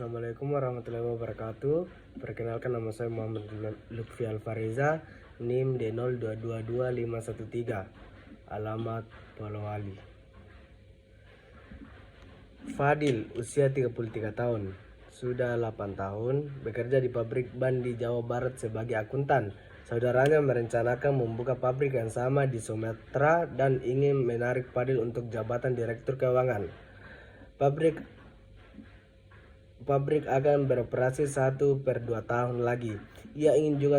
Assalamualaikum warahmatullahi wabarakatuh. Perkenalkan, nama saya Muhammad Lutfi Alfariza, NIM D02222513, alamat Polowali. Fadil, usia 33 tahun, sudah 8 tahun, bekerja di pabrik ban di Jawa Barat sebagai akuntan. Saudaranya merencanakan membuka pabrik yang sama di Sumatera dan ingin menarik Fadil untuk jabatan direktur keuangan. Pabrik akan beroperasi 1/2 tahun lagi. Ia ingin juga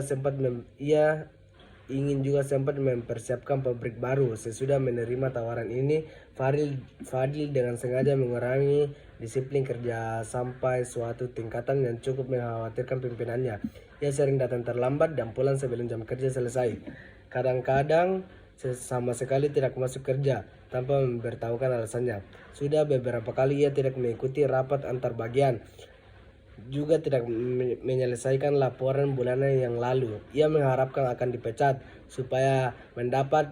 sempat mempersiapkan pabrik baru. Sesudah menerima tawaran ini, Fadil dengan sengaja mengurangi disiplin kerja sampai suatu tingkatan yang cukup mengkhawatirkan pimpinannya. Ia sering datang terlambat dan pulang sebelum jam kerja selesai. Kadang-kadang sama sekali tidak masuk kerja tanpa memberitahukan alasannya. Sudah beberapa kali ia tidak mengikuti rapat antar bagian, juga tidak menyelesaikan laporan bulanan yang lalu. Ia mengharapkan akan dipecat supaya mendapat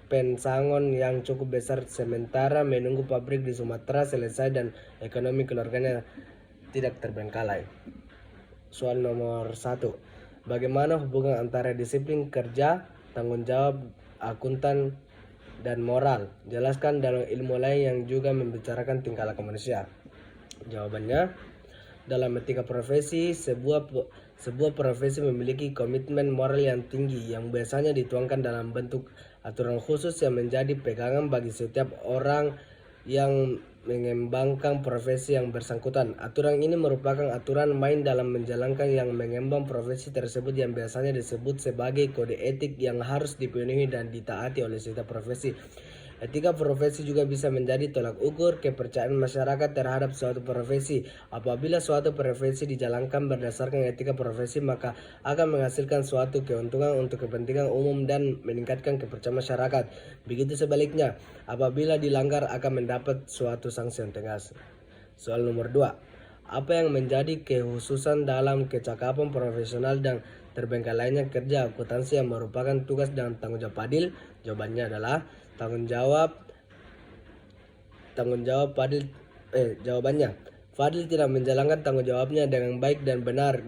pensangon yang cukup besar sementara menunggu pabrik di Sumatera selesai dan ekonomi keluarganya tidak terbengkalai. Soal nomor 1. Bagaimana hubungan antara disiplin kerja, tanggung jawab akuntan, dan moral? Jelaskan dalam ilmu lain yang juga membicarakan tingkah laku manusia. Jawabannya, dalam etika profesi, sebuah profesi memiliki komitmen moral yang tinggi yang biasanya dituangkan dalam bentuk aturan khusus yang menjadi pegangan bagi setiap orang yang mengembangkan profesi yang bersangkutan. Aturan ini merupakan aturan main dalam menjalankan yang mengemban profesi tersebut yang biasanya disebut sebagai kode etik yang harus dipenuhi dan ditaati oleh setiap profesi. Etika profesi juga bisa menjadi tolak ukur kepercayaan masyarakat terhadap suatu profesi. Apabila suatu profesi dijalankan berdasarkan etika profesi, maka akan menghasilkan suatu keuntungan untuk kepentingan umum dan meningkatkan kepercayaan masyarakat. Begitu sebaliknya, apabila dilanggar akan mendapat suatu sanksi yang tegas. Soal nomor 2. Apa yang menjadi kekhususan dalam kecakapan profesional dan terbengkalainya kerja akuntansi yang merupakan tugas dan tanggung jawab Fadil? Jawabannya adalah jawabannya, Fadil tidak menjalankan tanggung jawabnya dengan baik dan benar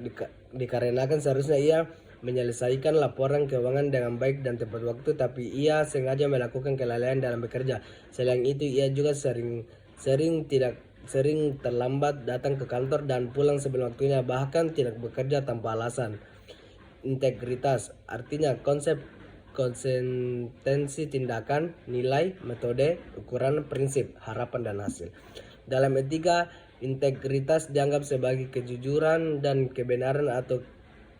dikarenakan seharusnya ia menyelesaikan laporan keuangan dengan baik dan tepat waktu, tapi ia sengaja melakukan kelalaian dalam bekerja. Selain itu, ia juga sering terlambat datang ke kantor dan pulang sebelum waktunya, bahkan tidak bekerja tanpa alasan. Integritas, artinya konsep konsistensi tindakan, nilai, metode, ukuran, prinsip, harapan, dan hasil. Dalam etika, integritas dianggap sebagai kejujuran dan kebenaran atau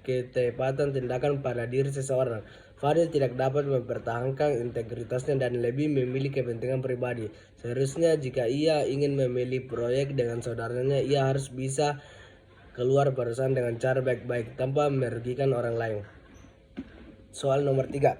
ketepatan tindakan pada diri seseorang. Fadil tidak dapat mempertahankan integritasnya dan lebih memilih kepentingan pribadi. Seharusnya jika ia ingin memilih proyek dengan saudaranya, ia harus bisa keluar perusahaan dengan cara baik-baik tanpa merugikan orang lain. Soal nomor 3.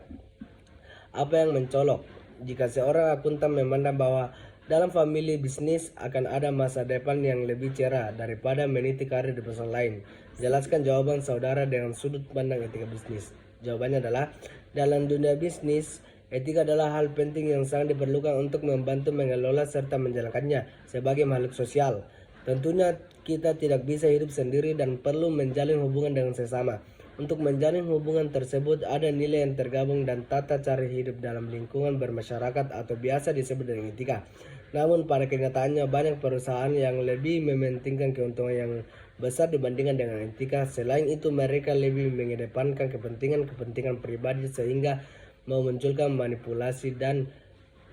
Apa yang mencolok? Jika seorang akuntan memandang bahwa dalam famili bisnis akan ada masa depan yang lebih cerah daripada meniti karir di perusahaan lain, jelaskan jawaban saudara dengan sudut pandang etika bisnis. Jawabannya adalah, dalam dunia bisnis, etika adalah hal penting yang sangat diperlukan untuk membantu mengelola serta menjalankannya sebagai makhluk sosial. Tentunya kita tidak bisa hidup sendiri dan perlu menjalin hubungan dengan sesama. Untuk menjalin hubungan tersebut ada nilai yang tergabung dan tata cara hidup dalam lingkungan bermasyarakat atau biasa disebut dengan etika. Namun pada kenyataannya banyak perusahaan yang lebih mementingkan keuntungan yang besar dibandingkan dengan etika. Selain itu, mereka lebih mengedepankan kepentingan pribadi sehingga memunculkan manipulasi dan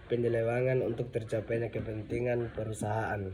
penyelewengan untuk tercapainya kepentingan perusahaan.